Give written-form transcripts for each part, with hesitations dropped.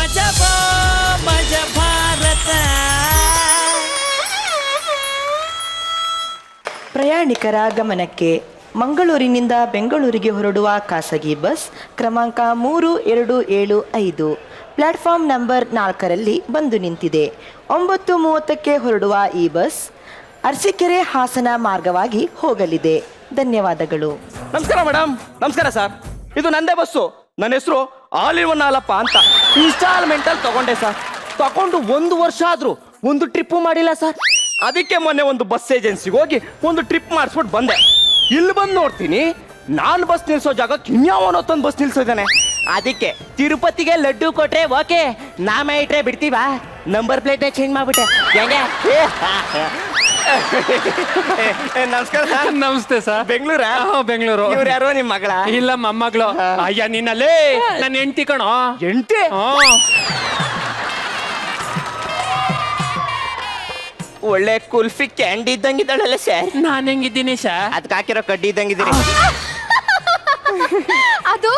ಮಜ ಭಾರತ. ಪ್ರಯಾಣಿಕರ ಗಮನಕ್ಕೆ, ಮಂಗಳೂರಿನಿಂದ ಬೆಂಗಳೂರಿಗೆ ಹೊರಡುವ ಖಾಸಗಿ ಬಸ್ ಕ್ರಮಾಂಕ 3275 ಪ್ಲಾಟ್ಫಾರ್ಮ್ ನಂಬರ್ 4ರಲ್ಲಿ ಬಂದು ನಿಂತಿದೆ. 9:30ಕ್ಕೆ ಹೊರಡುವ ಈ ಬಸ್ ಅರಸೀಕೆರೆ ಹಾಸನ ಮಾರ್ಗವಾಗಿ ಹೋಗಲಿದೆ. ಧನ್ಯವಾದಗಳು. ನಮಸ್ಕಾರ ಮೇಡಮ್. ನಮಸ್ಕಾರ ಸರ್. ಇದು ನಂದೇ ಬಸ್ಸು. ನನ್ನ ಹೆಸರು ಆಲ್ ಇನ್ ಒನ್ ಹಾಲಪ್ಪ ಅಂತ. ಇನ್ಸ್ಟಾಲ್ಮೆಂಟಲ್ಲಿ ತಗೊಂಡೆ ಸರ್. ತಗೊಂಡು 1 ವರ್ಷ ಆದರೂ ಒಂದು ಟ್ರಿಪ್ಪು ಮಾಡಿಲ್ಲ ಸರ್. ಅದಕ್ಕೆ ಮೊನ್ನೆ ಒಂದು ಬಸ್ ಏಜೆನ್ಸಿಗೆ ಹೋಗಿ ಒಂದು ಟ್ರಿಪ್ ಮಾಡಿಸ್ಬಿಟ್ಟು ಬಂದೆ. ಇಲ್ಲಿ ಬಂದು ನೋಡ್ತೀನಿ, ನಾನು ಬಸ್ ನಿಲ್ಸೋ ಜಾಗಕ್ಕೆ ಇನ್ಯಾವನೊತ್ತೊಂದು ಬಸ್ ನಿಲ್ಸೋದಾನೆ. ಅದಕ್ಕೆ ತಿರುಪತಿಗೆ ಲಡ್ಡು ಕೊಟ್ರೆ ಓಕೆ, ನಾಮೇ ಇಟ್ರೆ ಬಿಡ್ತೀವ? ನಂಬರ್ ಪ್ಲೇಟ್ನೇ ಚೇಂಜ್ ಮಾಡ್ಬಿಟ್ಟೆ. ಹೆಂಗೆ? ನಮಸ್ಕಾರ ಸರ್. ನಮಸ್ತೆ ಸರ್. ಬೆಂಗಳೂರಾ? ಬೆಂಗಳೂರು. ಇವ್ರು ಯಾರೋ ನಿಮ್ಮ ಮಗಳ? ಇಲ್ಲ, ಮೊಮ್ಮಗಳು. ಅಯ್ಯ ನಿನ್ನಲ್ಲೇ ನನ್ನ ಹೆಂಡತಿ ಕಣೋ. ಹೆಂಡತಿ? ಒಳ್ಳೆ ಕುಲ್ಫಿ ಕ್ಯಾಂಡಿ ಇದ್ದಂಗಿದ್ದಾಳಲ್ಲ ಸರ್. ನಾನು ಹೆಂಗಿದ್ದೀನಿ ಸರ್? ಅದಕ್ಕೆ ಹಾಕಿರೋ ಕಡ್ಡಿ ಇದ್ದಂಗಿದ್ದೀರಿ. ಅದು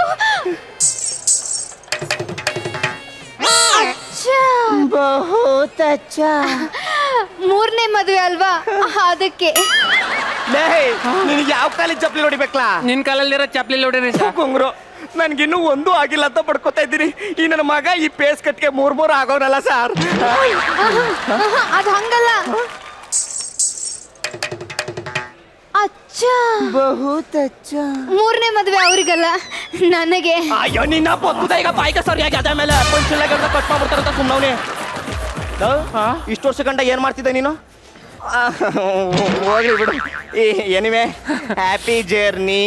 ಬಹುತ್ ಅಚ್ಚ. 3ನೇ ಮದುವೆ ಅಲ್ವಾ, ಅದಕ್ಕೆ. ನಿನಗೆ ಯಾವ ಕಾಲೇಜ್ ಚಪ್ಪಲಿ ಹೊಡಿಬೇಕಲ್ಲ? ನಿನ್ ಕಾಲಲ್ಲಿರೋ ಚಪ್ಲಿ ನೋಡಿರಿ ಸರ್. ಕುಂಗ್ರು, ನನ್ಗಿನ್ನೂ ಒಂದು ಆಗಿಲ್ಲ ಅಂತ ಪಡ್ಕೋತಾ ಇದ್ದೀನಿ. ಈ ನನ್ನ ಮಗ ಈ ಪೇಸ್ ಕಟ್ಗೆ 3 ಆಗೋನಲ್ಲ ಸರ್. ಅದು ಹಂಗಲ್ಲ. ಅಚ್ಚ, ಬಹುತ್ ಅಚ್ಚ. 3ನೇ ಮದುವೆ ಅವರಿಗಲ್ಲ, ನನಗೆ. ಅಯ್ಯೋ ನಿನ್ನ ಪಕ್ಕದ ಈಗ ಬಾಯಿಗೆ ಸರಿಯಾಗಿ ಅದ ಮೇಲೆ ಕಟ್ ಮಾಡ್ಬಿಡ್ತಾರಂತ ಸುಮ್ಮನೆ. ಇಷ್ಟು ವರ್ಷ ಗಂಟ ಏನ್ ಮಾಡ್ತಿದ್ದೆ ನೀನು? ಹೋಗ್ಲಿ ಬಿಡು. Anyway, happy journey.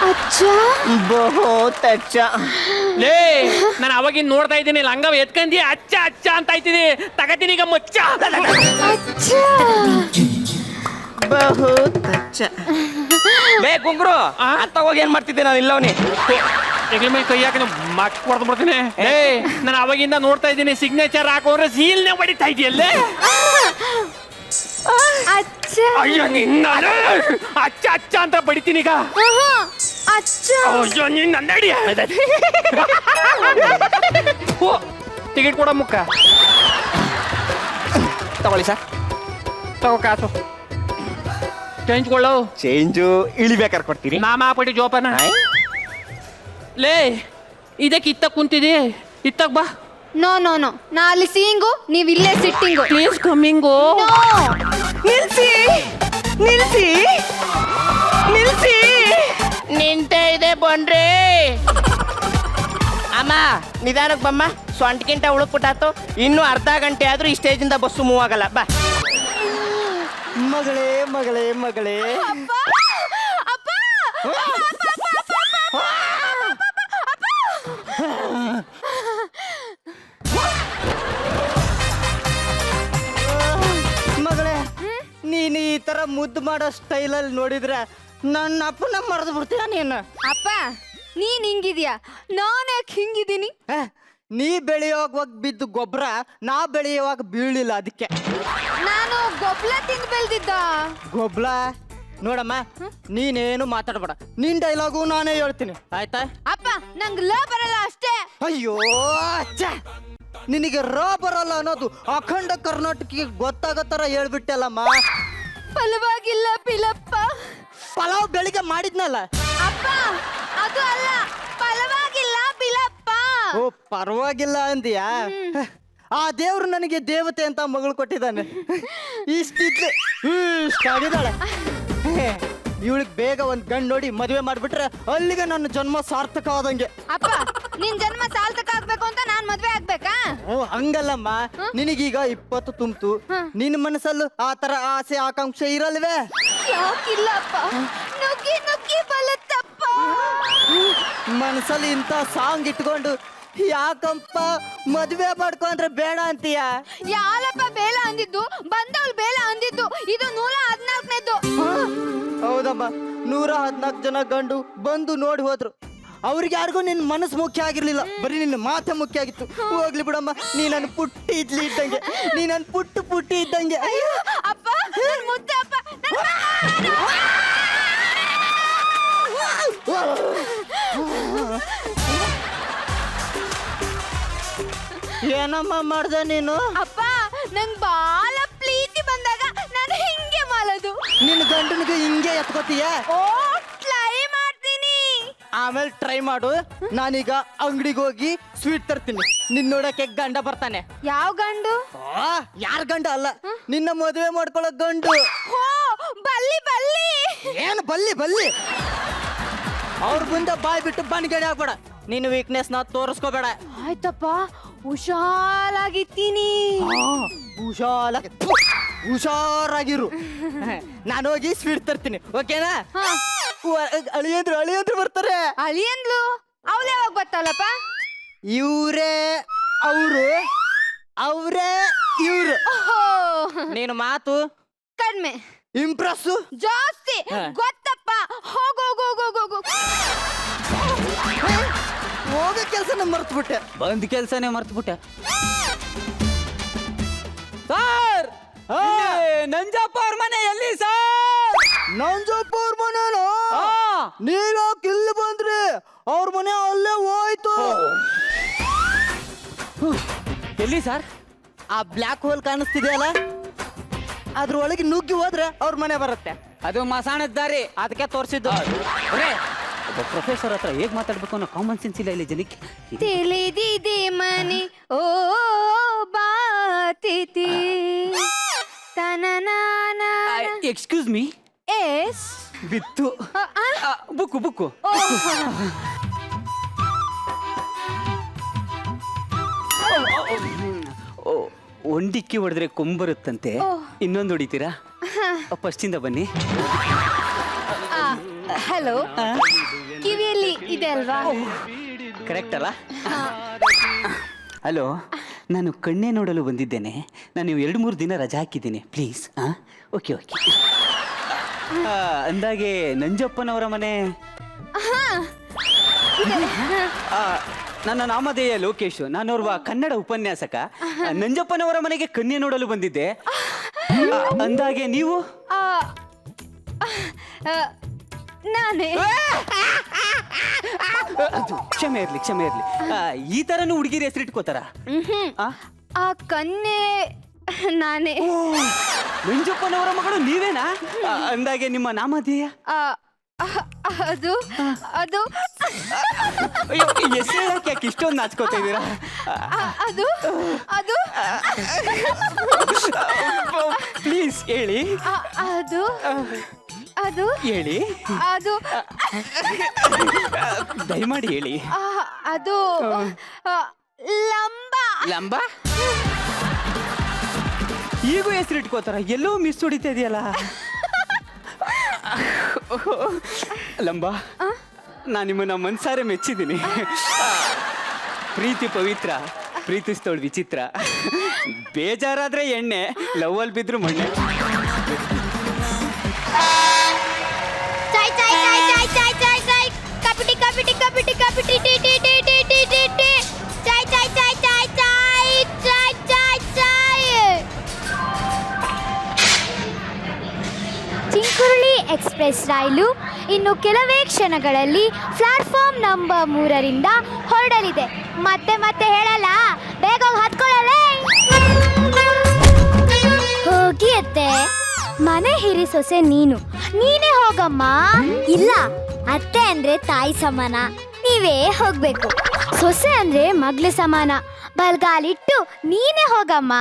ಅಚ್ಚ, ಬಹುತ್ ಅಚ್ಚ. ಲೇ, ನಾನು ಅವಾಗಿನ ನೋಡ್ತಾ ಇದ್ದೀನಿ, ಲಂಗ ಎತ್ಕಂದಿ ಅಚ್ಚ ಅಚ್ಚ ಅಂತ ಆಯ್ತಿದಿ. ತಗತೀನಿ ಈಗ ಮುಚ್ಚ. ಅಚ್ಚ. ಬಹುತ್ ಅಚ್ಚ. ಲೇ ಕುಂಗ್ರು, ಅತ್ತ ಹೋಗಿ ಏನ್ ಮಾಡ್ತಿದ್ದೆ ನಾನು ಇಲ್ಲವನಿ? ಹೆಗ್ಲ ಮೇಲೆ ಕೈ ಹಾಕಿ ಮಕ್ ಹೊಡೆದು ಬಿಡ್ತೀನಿ. ಲೇ, ನಾನು ಅವಾಗಿಂದ ನೋಡ್ತಾ ಇದ್ದೀನಿ, ಸಿಗ್ನೇಚರ್ ಹಾಕೋದ್ರೆ ಸೀಲ್ನೇ ಹೊಡಿತಾ ಇದೆಯಲ್ಲೇ. ಅಚ್ಚ. ಅಯ್ಯೋ ನಿನ್ನ ಅಚ್ಚ ಅಚ್ಚ ಅಂತ ಬಡಿತೀನಿ ಈಗ. ಅಚ್ಚ. ಅಯ್ಯೋ ನಿನ್ನ ನಡಿ. ಟಿಕೆಟ್ ಕೊಡ ಮುಕ್ಕ. ತಗೊಳ್ಳಿ ಸರ್. ತಗೋ ಕಾಸು. ಚೇಂಜ್ ಕೊಳ್ಳು. ಚೇಂಜು ಇಳಿಬೇಕಾರೆ ಕೊಡ್ತೀರಿ. ಮಾಮಾಪಟ್ಟಿ ಜೋಪಾನ. ಲೇ, ಇದಕ್ಕೆ ಇತ್ತ ಕುಂತಿದಿ, ಇತ್ತಕ್ ಬಾ. ನೋ ನೋ ನೋ, ನಾ ಅಲ್ಲಿ ಸೀಯಿಂಗು, ನೀವ್ ಇಲ್ಲೇ ಸಿಟ್ಟಿಂಗು. Please coming. ನಿಲ್ಸಿ ನಿಲ್ಸಿ ನಿಲ್ಸಿ. ನಿಂತೆ ಇದೆ ಬನ್ರಿ. ಅಮ್ಮ ನಿಧಾನಕ್ಕೆ ಬಮ್ಮ. ಸೊಂಟಕ್ಕಿಂತ ಉಳುಕ್ಬಿಟ್ಟಾತು. ಇನ್ನು ಅರ್ಧ ಗಂಟೆ ಆದ್ರೂ ಈ ಸ್ಟೇಜಿಂದ ಬಸ್ಸು ಮೂವ್ ಆಗಲ್ಲ. ಬಾ ಮಗಳೇ ಮಗಳೇ ಮಗಳೇ. ಮಗಳೇ, ನೀನು ಈ ತರ ಮುದ್ದು ಮಾಡೋ ಸ್ಟೈಲಲ್ಲಿ ನೋಡಿದ್ರೆ ನನ್ನ ಅಪ್ಪನ ಮರೆದು ಬಿಡ್ತೀಯ ನೀನು. ಅಪ್ಪ, ನೀನ್ ಹಿಂಗಿದ್ಯಾ, ನಾನ್ ಯಾಕೆ ಹಿಂಗಿದ್ದೀನಿ? ನೀ ಬೆಳೆಯುವಾಗ ಬಿದ್ದು ಗೊಬ್ಬರ ನಾ ಬೆಳೆಯುವಾಗ ಬೀಳಿಲ್ಲ, ಅದಕ್ಕೆ. ನಾನು ಗೊಬ್ಲ ತಿಂದು ಬೆಳ್ದಿದ್ದ. ಗೊಬ್ಬರ ನೋಡಮ್ಮ, ನೀನೇನು ಮಾತಾಡಬೇಡ. ನಿನ್ ಡೈಲಾಗು ನಾನೇ ಹೇಳ್ತೀನಿ, ಆಯ್ತಾ? ಅಪ್ಪ, ನಂಗ್ ಲ ಬರಲ್ಲ ಅಷ್ಟೇ. ಅಯ್ಯೋ ಅಚ್ಚ, ನಿನಗೆ ರ ಬರಲ್ಲ ಅನ್ನೋದು ಅಖಂಡ ಕರ್ನಾಟಕಕ್ಕೆ ಗೊತ್ತಾಗೋ ಥರ ಹೇಳ್ಬಿಟ್ಟಲ್ಲಮ್ಮ. ಫಲವಾಗಿಲ್ಲ ಪಿಲಪ್ಪ. ಪಲಾವ್ ಬೆಳಿಗ್ಗೆ ಮಾಡಿದ್ನಲ್ಲ. ಅಪ್ಪ, ಅದು ಅಲ್ಲ, ಫಲವಾಗಿಲ್ಲ ಪಿಲಪ್ಪ. ಓ, ಪರವಾಗಿಲ್ಲ ಅಂದಿಯಾ? ಆ ದೇವ್ರು ನನಗೆ ದೇವತೆ ಅಂತ ಮಗಳು ಕೊಟ್ಟಿದ್ದಾನೆ. ಇಷ್ಟಿದ್ಲೆ ಇಷ್ಟಾಗಿದ್ದಾಳೆ. ಇವಳಿಗೆ ಬೇಗ ಒಂದು ಗಂಡು ನೋಡಿ ಮದುವೆ ಮಾಡಿಬಿಟ್ರೆ ಅಲ್ಲಿಗೆ ನನ್ನ ಜನ್ಮ ಸಾರ್ಥಕವಾದಂಗೆ. ಅಪ್ಪ, ನಿನ್ ಜನ್ಮ ಸಾರ್ಥಕ ಆಗ್ಬೇಕು ಅಂತ ನಾನ್ ಮದ್ವೆ ಆಗ್ಬೇಕಾ? ಓ, ಹಂಗಲ್ಲಮ್ಮ. ನಿನಗೀಗ 20 ತುಂಬ್ತು. ನಿನ್ನ ಮನಸ್ಸಲ್ಲೂ ಆ ತರ ಆಸೆ ಆಕಾಂಕ್ಷೆ ಇರಲ್ವೇ? ಯಾಕಿಲ್ಲಪ್ಪ, ನುಗ್ಗಿ ನುಗ್ಗಿ ಬಲತ್ತಪ್ಪ. ಮನಸ್ಸಲ್ಲಿ ಇಂಥ ಸಾಂಗ್ ಇಟ್ಕೊಂಡು ಯಾಕಪ್ಪ ಮದುವೆ ಮಾಡ್ಕೊಂಡ್ರೆ ಬೇಡ ಅಂತೀಯ? ಯಾಲಪ್ಪ ಬೇಲ ಅಂದಿದ್ದು, ಬಂದವಳು ಬೇಲ ಅಂದಿದ್ದು. ಇದು 114ನೇದು. ಹೌದಮ್ಮ, 114 ಜನ ಗಂಡು ಬಂದು ನೋಡಿ ಹೋದ್ರು. ಅವ್ರಿಗೆ ಯಾರಿಗೂ ನಿನ್ನ ಮನಸ್ಸು ಮುಖ್ಯ ಆಗಿರ್ಲಿಲ್ಲ, ಬರೀ ನಿನ್ನ ಮಾತೆ ಮುಖ್ಯ ಆಗಿತ್ತು. ಹೋಗ್ಲಿ ಬಿಡಮ್ಮ, ನೀ ನನ್ನ ಪುಟ್ಟಿ ಇದ್ಲಿ ಇದ್ದಂಗೆ, ನೀ ನನ್ನ ಪುಟ್ಟಿ ಇದ್ದಂಗೆ. ಅಯ್ಯೋ ಅಪ್ಪ, ನನ್ ಮುದ್ದೆ ಅಪ್ಪ. ಏನಮ್ಮ ಮಾಡ್ದೆ ನೀನು? ಅಪ್ಪ ನಂಗ್ ಬಾಳ ಪ್ರೀತಿ ಬಂದಾಗ ನಾನು ಹಿಂಗೆ ಮಾಡೋದು. ನಿನ್ನ ಗಂಡನಿಗೆ ಹಿಂಗೆ ಎತ್ಕೋತೀಯ? ಓ ಟ್ರೈ ಮಾಡ್ತೀನಿ. ಆಮೇಲೆ ಟ್ರೈ ಮಾಡು. ನಾನೀಗ ಅಂಗಡಿಗೆ ಹೋಗಿ ಸ್ವೀಟ್ ತರ್ತೀನಿ. ನಿನ್ ನೋಡಕ್ಕೆ ಗಂಡ ಬರ್ತಾನೆ. ಯಾವ ಗಂಡು? ಯಾರ ಗಂಡ ಅಲ್ಲ, ನಿನ್ನ ಮದುವೆ ಮಾಡ್ಕೊಳ್ಳೋ ಗಂಡು. ಹೋ ಬಲ್ಲಿ ಬಲ್ಲಿ. ಏನು ಬಲ್ಲಿ ಬಲ್ಲಿ? ಅವ್ರ ಮುಂದೆ ಬಾಯ್ ಬಿಟ್ಟು ಬನ್ಗಡೆ ಆಗ್ಬೇಡ. ನಿನ್ನ ವೀಕ್ನೆಸ್ ನ ತೋರಿಸ್ಕೋಬೇಡ. ಆಯ್ತಪ್ಪ, ಹುಷಾರಾಗಿತ್ತೀನಿ. ಹುಷಾರಾಗಿರು. ನಾನು ಹೋಗಿ ಸ್ವೀಟ್ ತರ್ತೀನಿ, ಓಕೆನಾ? ಅಳಿಯಂದ್ರು ಬರ್ತಾರೆ. ಅಳಿಯಂದ್ಲು ಅವ್ಳು ಯಾವಾಗ ಬರ್ತಾವಲ್ಲಪ್ಪ? ಇವ್ರೇ ಅವರು, ಅವ್ರೇ ಇವ್ರು. ನೀನು ಮಾತು ಕಡಿಮೆ, ಇಂಪ್ರೆಸ್ ಜಾಸ್ತಿ. ಗೊತ್ತಪ್ಪ. ಹೋಗು. ಹೋಗೋ ಕೆಲಸನ ಮರ್ತ್ಬಿಟ್ಟೆ. ಬಂದ್ ಕೆಲ್ಸನೇ ಮರ್ತ್ಬಿಟ್ಟೆ. ಸರ್, ನಂಜಪ್ಪ ಅವ್ರ ಮನೆ ಎಲ್ಲಿ ಸರ್? ನಂಜಪ್ಪ ಅವ್ರ ಮನೇನು? ನೀವ್ಯಾಕೆ ಇಲ್ಲಿ ಬಂದ್ರಿ? ಅವ್ರ ಮನೆ ಅಲ್ಲೇ ಹೋಯ್ತು. ಎಲ್ಲಿ ಸರ್? ಆ ಬ್ಲ್ಯಾಕ್ ಹೋಲ್ ಕಾಣಿಸ್ತಿದೆಯಲ್ಲ, ಅದ್ರೊಳಗೆ ನುಗ್ಗಿ ಹೋದ್ರೆ ಅವ್ರ ಮನೆ ಬರುತ್ತೆ. ಅದು ಮಸಾಣದ ದಾರಿ. ಅದಕ್ಕೆ ತೋರಿಸಿದ್ದು. ಒಬ್ಬ ಪ್ರೊಫೆಸರ್ ಹತ್ರ ಹೇಗ್ ಮಾತಾಡ್ಬೇಕು ಅನ್ನೋ ಕಾಮನ್ ಸೆನ್ಸ್ ಇಲ್ಲ ಇಲ್ಲಿ ಜನಕ್ಕೆ. ತಿಳಿದಿದೆ ಮನೆ ಓ ಬಾತಿತಿ ತನನಾನ. Excuse me. ಎಸ್ ಬಿತ್ತು ಬುಕ್ಕು ಒಂದಿಕ್ಕಿ ಹೊಡೆದ್ರೆ ಕೊಂಬರುತ್ತಂತೆ. ಇನ್ನೊಂದು ಹೊಡಿತೀರಾ? ಫಸ್ಟಿಂದ ಬನ್ನಿ. ಹಲೋ, ಕಿವಿಯಲ್ಲಿ ಇದೆ ಅಲ್ವಾ? ಕರೆಕ್ಟ್ ಅಲ್ಲ? ಹಲೋ, ನಾನು ಕಣ್ಣೆ ನೋಡಲು ಬಂದಿದ್ದೇನೆ. ನಾನು 2-3 ದಿನ ರಜಾ ಹಾಕಿದ್ದೀನಿ, ಪ್ಲೀಸ್. ಓಕೆ. ಅಂದಾಗೆ ನಂಜಪ್ಪನವರ ಮನೆ? ನನ್ನ ನಾಮಧೇಯ ಲೋಕೇಶ್. ನಾನೋರ್ವ ಕನ್ನಡ ಉಪನ್ಯಾಸಕ. ನಂಜಪ್ಪನವರ ಮನೆಗೆ ಕನ್ಯೆ ನೋಡಲು ಬಂದಿದ್ದೆ. ಅಂದಾಗೆ ನೀವು? ನಾನೇ. ಕ್ಷಮೆ ಇರ್ಲಿ. ಈ ತರನು ಹುಡುಗಿರಿ ಹೆಸರಿಟ್ಕೋತಾರ? ಆ ಕನ್ಯೆ ನಾನೇ. ನಂಜಪ್ಪನವರ ಮಗಳು ನೀವೇನಾ? ಅಂದಾಗೆ ನಿಮ್ಮ ನಾಮಧೇಯ? ಅದು ಹೆಸರು ಯಾಕೆ ಇಷ್ಟೊಂದು ನಾಚ್ಕೋತಾ ಇದ್ದೀರಾ? ಅದು ಪ್ಲೀಸ್ ಹೇಳಿ. ಅದು ಹೇಳಿ, ದಯಮಾಡಿ ಹೇಳಿ. ಅದು ಲಂಬ. ಈಗೂ ಹೆಸರು ಇಟ್ಕೋತಾರ? ಎಲ್ಲೋ ಮಿಸ್ ಹೊಡಿತಾ ಇದೆಯಲ್ಲ. ಲಂಬ, ನಾನು ನಿಮ್ಮನ್ನ ಮನ್ಸಾರೆ ಮೆಚ್ಚಿದ್ದೀನಿ. ಪ್ರೀತಿ ಪವಿತ್ರ, ಪ್ರೀತಿಸ್ತೋಳು ವಿಚಿತ್ರ. ಬೇಜಾರಾದ್ರೆ ಎಣ್ಣೆ, ಲವ್ವಲ್ಲಿ ಬಿದ್ರು ಮಣ್ಣೆ. ಚಿಂಕುರುಳಿ ಎಕ್ಸ್ಪ್ರೆಸ್ ರೈಲು ಇನ್ನು ಕೆಲವೇ ಕ್ಷಣಗಳಲ್ಲಿ ಪ್ಲಾಟ್ಫಾರ್ಮ್ ನಂಬರ್ 3ರಿಂದ ಹೊರಡಲಿದೆ. ಮತ್ತೆ ಹೇಳಲ್ಲ, ಬೇಗ ಹತ್ಕೊಳ್ಳಲೇ. ಹೋಗಿ ಅತ್ತೆ, ಮನೆ ಹಿರಿ ಸೊಸೆ ನೀನೇ ಹೋಗಮ್ಮ. ಇಲ್ಲ, ಅತ್ತೆ ಅಂದ್ರೆ ತಾಯಿ ಸಮಾನ, ನೀವೇ ಹೋಗ್ಬೇಕು. ಸೊಸೆ ಅಂದ್ರೆ ಮಗ್ಳು ಸಮಾನ, ಬಲ್ಗಾಲಿಟ್ಟು ನೀನೇ ಹೋಗಮ್ಮ.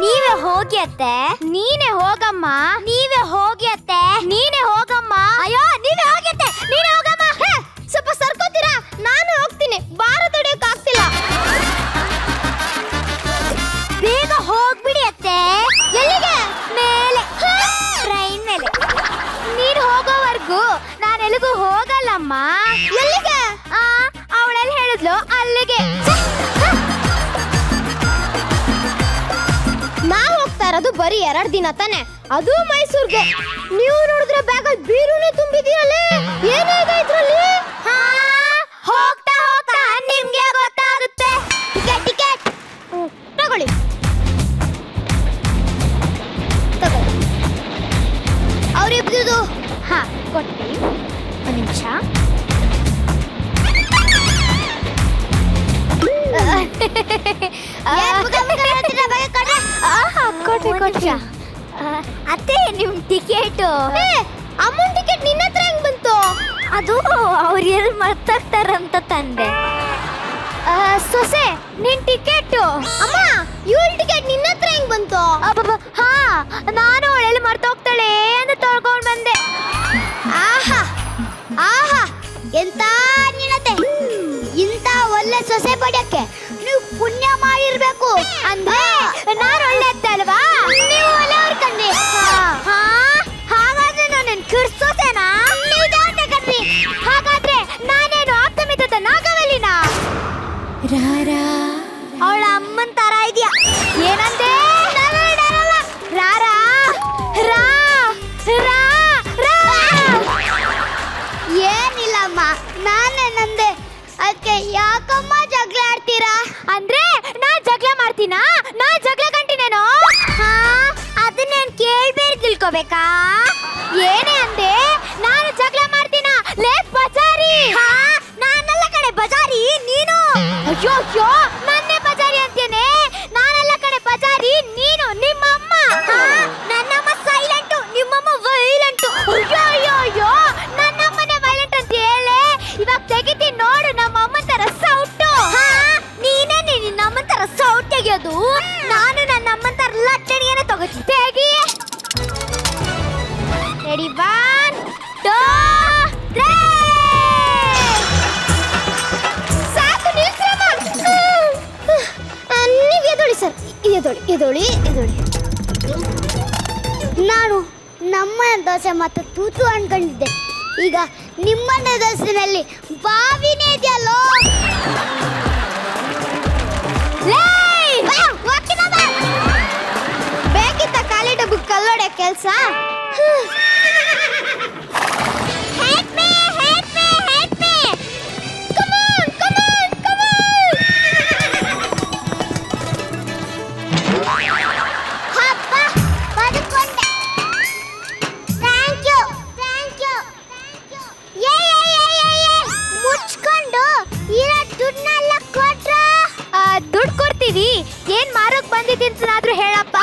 ನೀವೇ ಹೋಗಿ ಅತ್ತೆ. ನೀನೇ ಹೋಗಮ್ಮ. ಅಯ್ಯೋ, ನೀವೇ ಹೋಗ್ಯತ್ತೆ. ನೀನೇ ಹೋಗಮ್ಮ. ಸ್ವಲ್ಪ ಸರ್ಕೋತೀರಾ? ನಾನು ಹೋಗ್ತೀನಿ. ಬಾರ ತಡೆಯೋಕ್ ಆಗ್ತಿಲ್ಲ. ಬೇಗ ಹೋಗ್ಬಿಡಿ ಅತ್ತೆ. ಎಲ್ಲಿಗೆ? ಮೇಲೆ, ಟ್ರೈನ್ ಮೇಲೆ. ನೀನು ಹೋಗೋವರೆಗೂ ನಾನೆಲ್ಲಿಗೂ ಹೋಗಲ್ಲಮ್ಮ. ಎಲ್ಲಿಗೆ? ಅವಳೆಲ್ಲಿ ಹೇಳಿದ್ಲು ಅಲ್ಲಿಗೆ. ನಾ ಹೋಗ್ತಾ ಇರೋದು ಬರೀ 2 ದಿನ ತಾನೆ, ಅದು ಮೈಸೂರ್ಗೆ. ನೀವು ನೋಡಿದ್ರೆ ಬ್ಯಾಗಲ್ಲಿ ಬೀರುನೇ ತುಂಬಿದೀರಲ್ಲೇ. ಏನೇಗ ಇದ್ರಲ್ಲಿ? ಹೋಗ್ತಾ ನಿಮ್ಗೆ ಗೊತ್ತಾಗುತ್ತೆ. ಟಿಕೆಟ್ ತಗೊಳ್ಳಿ. ಅವ್ರಿಬ್ದು ಕೊಟ್ಟಿ. 1 ನಿಮಿಷ. ಅತ್ತೆ ನಿಮ್ ಟಿಕೆಟ್ ಅಮ್ಮನ್ ಟಿಕೆಟ್ ನಿನ್ನ ಹತ್ರ ಹೆಂಗ್ ಬಂತು? ಅದು ಅವ್ರು ಎಲ್ಲಿ ಮರ್ತೋಗ್ತಾರಂತ ತಂದೆ. ಸೊಸೆ ನಿನ್ ಟಿಕೆಟ್. ಅಮ್ಮ ಇವಳ ಟಿಕೆಟ್ ನಿನ್ನ ಹತ್ರ ಹೆಂಗ್ ಬಂತು? ಹಾ ನಾನು ಅವಳೆಲ್ಲಿ ಮರ್ತೋಗ್ತಾಳೆ ಅಂತ ತೊಳ್ಕೊಂಡ್ ಬಂದೆ. ಆಹಾ ಆಹಾ ಎಂತ ನಿನತೆ, ಇಂತ ಒಳ್ಳೆ ಸೊಸೆ ಪಡ್ಯಕ್ಕೆ ನೀವು ಪುಣ್ಯ ಮಾಡಿರ್ಬೇಕು. ಅಂದ್ರೆ ನಾನು ಒಳ್ಳೆ ಅತ್ತೆ ಅಲ್ವಾ? ನೀವು ಒಳ್ಳೆಯವ್ರ ಕಣ್ರಿ. ಹಾಗಾದ್ರೆ ನಾನು ಕಿರ್ಸೋತೇನಾ? ನಿಜಾಂತ ಕಣ್ರಿ. ಹಾಗಾದ್ರೆ ನಾನೇನು ಆಪ್ತಮಿತ ನಾಗವಲ್ಲಿನ ಅವಳ ಅಮ್ಮನ್ ತರ ಇದೆಯಾ? ಏನಂದೆ? ರಾರಾ ರಾ ರಾ ರಾ. ಏನಿಲ್ಲಮ್ಮ, ನಾನೇನಂದೆ ಅದಕ್ಕೆ ಯಾಕಮ್ಮ ಜಗಳ ಆಡ್ತೀರಾ? ಅಂದ್ರೆ ನಾ ಜಗಳ ಮಾಡ್ತೀನಾ? ನಾ ಜಗಳ ಕಂಟಿನೇನೋ? ಅದನ್ನೇನ್ ಕೇಳ್ಬೇಡಿ ತಿಳ್ಕೊಬೇಕಾ? ಏನೇ ಅಂದೆ? ನಾನು ಜಗಳ ಮಾಡ್ತೀನಾ? ಲೇ ಬಜಾರಿ. ನಾನೆಲ್ಲ ಕಡೆ ಬಜಾರಿ, ನೀನು. ಅಯ್ಯೋ ಅಯ್ಯೋ ನನ್ನೇ ಬಜಾರಿ ಅಂತೇನೆ. ನಾನೆಲ್ಲ ಕಡೆ ಬಜಾರಿ, ನೀನು. ನಿಮ್ಮಮ್ಮ ನನ್ನಮ್ಮ ಸೈಲೆಂಟು, ನಿಮ್ಮಮ್ಮ ವೈಲೆಂಟು. ಅಯ್ಯೋ ಅಯ್ಯೋ ಅಯ್ಯೋ ನನ್ನಮ್ಮನೇ ವೈಲೆಂಟ್ ಅಂತ ಹೇಳಿ ಇವಾಗ ತೆಗಿತೀನಿ ನೋಡು ನಮ್ಮ ಅಮ್ಮನ ತರ ಸೌಟು. ನೀನೇ ನಿನ್ನಮ್ಮನ ತರ ಸೌಟ್ ತೆಗಿಯೋದು, ನಾನು ನನ್ನ ಅಮ್ಮನ ತರ ಲಟ್ಟಣಿಯನ್ನ ತಗೋತೀನಿ. ತೆಗಿ. ರೆಡಿ 1 2 3. ಸಾಕು ನಿಲ್ಸಮ್ಮ. ನೀವು ಎದೊಳಿ ಸರ್, ಎದೊಳಿ. ನಾನು ನಮ್ಮನೆ ದೋಸೆ ಮತ್ತು ತೂತು ಅನ್ಕೊಂಡಿದ್ದೆ. ಈಗ ನಿಮ್ಮನೆ ದೋಸೆನಲ್ಲಿ ಬಾವಿನೇ ಇದೆಯಲ್ಲೋ. ಬೇಕಿತ್ತ ಖಾಲಿ ಡಬ್ಬು ಕಲ್ಲೊಡೆ ಕೆಲಸ? ದುಡ್ಡು ಕೊಡ್ತೀವಿ. ಏನ್ ಮಾರೋಕ್ ಬಂದಿದ್ದೀನಾದ್ರೂ ಹೇಳಪ್ಪ.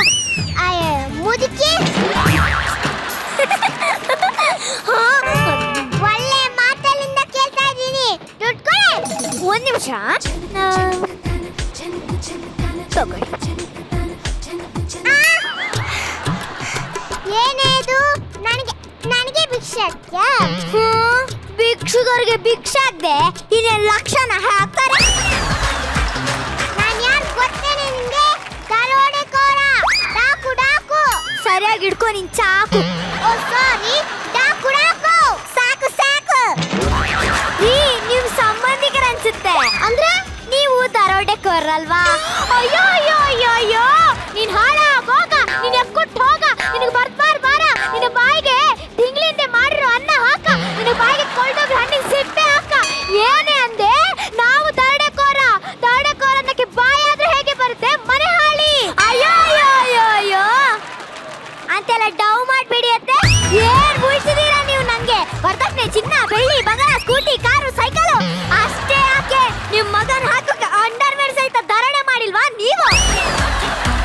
ಮುದುಕಿ ಒಳ್ಳೆ ಮಾತಲ್ಲಿಂದ ಕೇಳ್ತಾ ಇದ್ದೀನಿ. ದುಡ್ಡು ಕೊಡಿ. ಒಂದ್ ನಿಮಿಷ ತಗೊಳ್ಳಿ. ಏನೇದು? ನನಗೆ ಭಿಕ್ಷೆ ಭಿಕ್ಷುಗರಿಗೆ ಭಿಕ್ಷೆ ಆಗದೆ ಇನ್ನೇನು ಲಕ್ಷಣ ಹಾಕ್ತಾರೆ? ನಾನು ಯಾರು ಗೊತ್ತೇನೆ ನಿಂಗೆ? ದರೋಡೆಕೋರ, ಡಾಕು. ಸರಿಯಾಗಿ ಹಿಡ್ಕೊ ನಿನ್ ಚಾಕು. ಓ ಸಾರಿ, ಡಾಕು. ಸಾಕು. ನೀವು ಸಂಬಂಧಿಕರ ಅನ್ಸುತ್ತೆ. ಅಂದ್ರೆ ನೀವು ದರೋಡೆಕೋರಲ್ವಾ? ಅಯ್ಯೋ ನೀನ್ ಹಾಳಾಗೋಗ, ನೀನ್ ಎಕ್ಕುಟ್ಟು ಹೋಗ, ನಿನಗೆ ಬರ್ಬಾರ್ ಬಾರ, ನಿನ್ನ ಬಾಯಿಗೆ ತಿಂಗಳಿಂದ ಮಾಡಿರೋ ಅನ್ನ ಹಾಕ, ನಿನ್ನ ಬಾಯಿಗೆ ಕೊಳ್ಳೋಗಿ ಹಣ್ಣಿನ ಸಿಪ್ಪೆ ಹಾಕ. ಏನೇ ಅಂದೆ? ನಾವು ದರೋಡೆಕೋರ ಅನ್ನಕ್ಕೆ ಬಾಯಾದ್ರೆ ಹೇಗೆ ಬರುತ್ತೆ? ಮನೆ ಹಾಳಿ. ಅಯ್ಯೋ ಅಂತೆಲ್ಲ ಡೌ ಮಾಡ್ಬೇಡಿ ಅತ್ತೆ. ಏನ್ ಉಳಿಸಿದೀರಾ ನೀವು? ನಂಗೆ ವರದಕ್ಷಿಣೆ ಚಿನ್ನ ಬೆಳ್ಳಿ